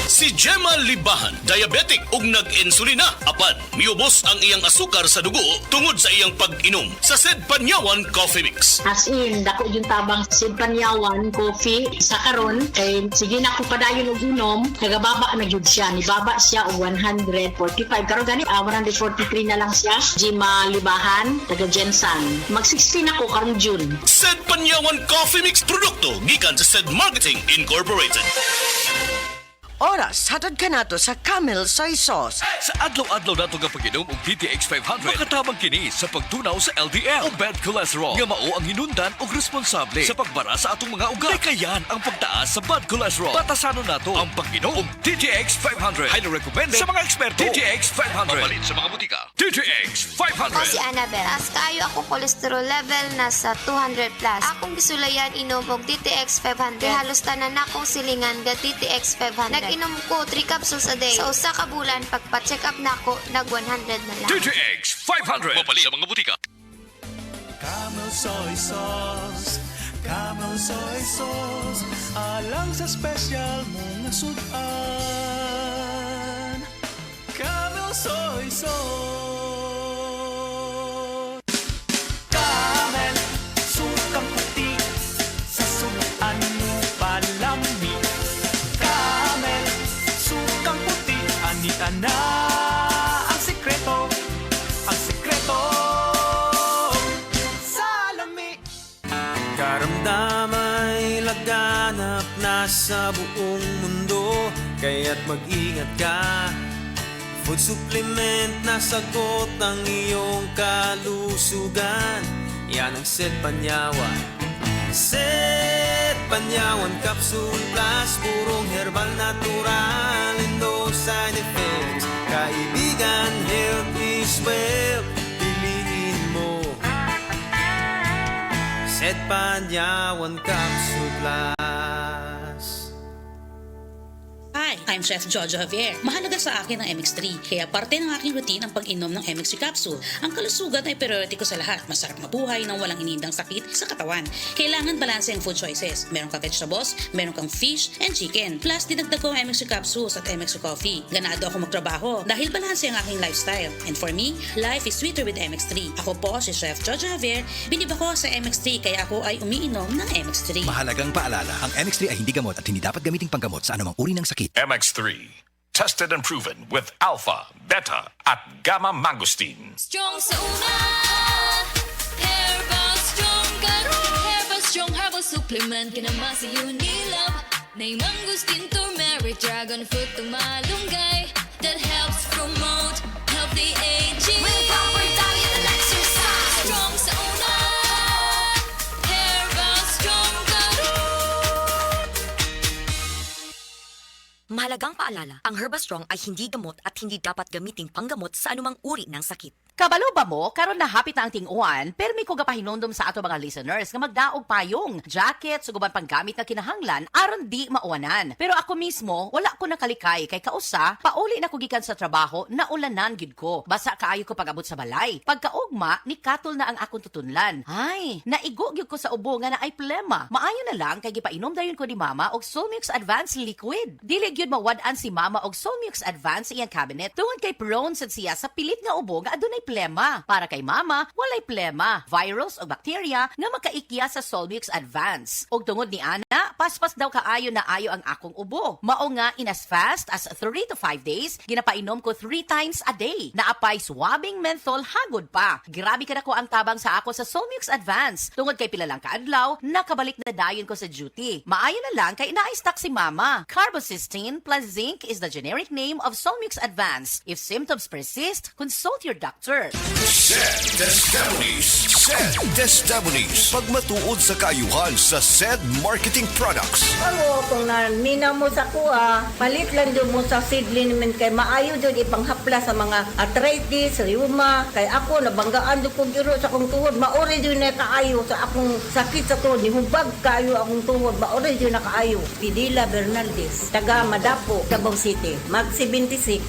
Si Gemma Libahan, diabetic ug nag-insulina. Apan, miubos ang iyang asukar sa dugo tungod sa iyang pag-inom sa Sed Panyawan Coffee Mix. As in, dako yung tabang Sid Panyawan coffee sa karon kay sige na ko padayon og inom, nagababa na gyud siya, nibaba siya og 145 karon gani 143 na lang siya. Gemma Libahan, taga Jensan. Mag-16 ako karong June. Sed Panyawan Coffee Mix produkto gikan sa Sed Marketing Incorporated. Oras, hatod ka nato sa Camel Soy Sauce. Sa adlaw-adlaw nato nga pag-inom og DTX 500, makatabang kini sa pagtunaw sa LDL o bad cholesterol nga mao ang hinundan og responsable sa pagbara sa atong mga ugat. Kayan ang pagtaas sa bad cholesterol. Batasanon nato ang pag-inom og DTX 500. Highly recommended sa mga eksperto. DTX 500. Mapalit sa mga butika. DTX 500. Ako si Annabel. As kayo ako cholesterol level nasa 200 plus. Akong gisulayan inom og DTX 500. Halos tanan akong silingan ga DTX 500. Nag-inom ko 3 capsules a day. Sa usa ka bulan pagpa-check up nako nag 100 na lang. DTX 500. Mapalit sa mga butika. Camel soy sauce, Camel soy sauce, alang sa special mong nasudan. Camel soy sauce. Camel, sukang puti, sa sudan mo palami. Camel, sukang puti, anita na ang sikreto, ang sikreto. Karamdamay laganap na sa buong mundo, kaya't mag-ingat ka. Food supplement na sagot ang iyong kalusugan. Yan ang Sed Panyawan. Sed Panyawan Capsule Plus, purong herbal natural and no side effects. Kaibigan, health is wealth. Piliin mo Sed Panyawan Capsule Plus. Hi, I'm Chef Jojo Javier. Mahalaga sa akin ang MX3, kaya parte ng aking routine ang pag-inom ng MX3 capsule. Ang kalusugan ay priority ko sa lahat. Masarap mabuhay nang walang inindang sakit sa katawan. Kailangan balanse ang food choices. Meron kang vegetables, meron kang fish and chicken. Plus, dinagdag ko ang MX3 capsules at MX3 coffee. Ganado ako magtrabaho dahil balanse ang aking lifestyle. And for me, life is sweeter with MX3. Ako po si Chef Jojo Javier. Binib ako sa MX3 kaya ako ay umiinom ng MX3. Mahalagang paalala, ang MX3 ay hindi gamot at hindi dapat gamiting panggamot sa anumang uri ng sakit. MX3, tested and proven with alpha, beta, at gamma mangosteen. Strong sa una, Herbal Strong karon. Herbal Strong herbal supplement kinamasa Unilab. Nay mangosteen, turmeric, dragon fruit, tumalunggay that helps promote healthy aging. With proper diet and exercise. Strong sa una, Herbal Strong karon. Mahalagang paalala, ang Herbastrong ay hindi gamot at hindi dapat gamiting panggamot sa anumang uri ng sakit. Kabalo ba mo, karon na hapit na ang ting-uwan, permi ko gapahinondom sa ato mga listeners nga magdaog payong, jacket, suguban panggamit na kinahanglan, aron di mauwanan. Pero ako mismo, wala ko nakalikay kay kausa, pauli na ko gikan sa trabaho, naulanan gid ko. Basa kaayo ko pag-abot sa balay. Pagkaugma, ni katol na ang akong tutunlan. Ay, naigo gyud ko sa ubo nga na ay plema. Maayo na lang kay gipainom dayon ko ni mama og Solmux Advanced Liquid. Dili gyud mawad-an si mama og Solmux Advanced iyang cabinet tungod kay prone sad siya sa pilit nga ubo nga adunay plema. Para kay mama, walay plema, virus o bacteria nga makaikya sa Solmux Advance. Og tungod ni ana, paspas daw kaayo na ayo ang akong ubo. Mao nga in as fast as 3 to 5 days, ginapainom ko 3 times a day. Naapay swabbing menthol hagod pa. Grabe ka na ko ang tabang sa ako sa Solmux Advance. Tungod kay pila lang kaadlaw, nakabalik na dayon ko sa duty. Maayo na lang kay na-stock si mama. Carbocysteine plus zinc is the generic name of Solmux Advance. If symptoms persist, consult your doctor. Sed Testimonies. Pagmatuod sa kaayuhan sa Sed Marketing Products. Ako, kung naminaw mo sa kuha, palit lang doon mo sa seedling naman kay maayo doon ipanghapla sa mga arthritis, rheuma. Kay ako, nabanggaan doon kong giro sa akong tuhod. Maori doon na kaayo sa akong sakit sa tuhod. Nihubag kaayo akong tuhod. Maori doon na kaayo. Pidila Bernaldez, taga Madapo, Davao City. Mag 76.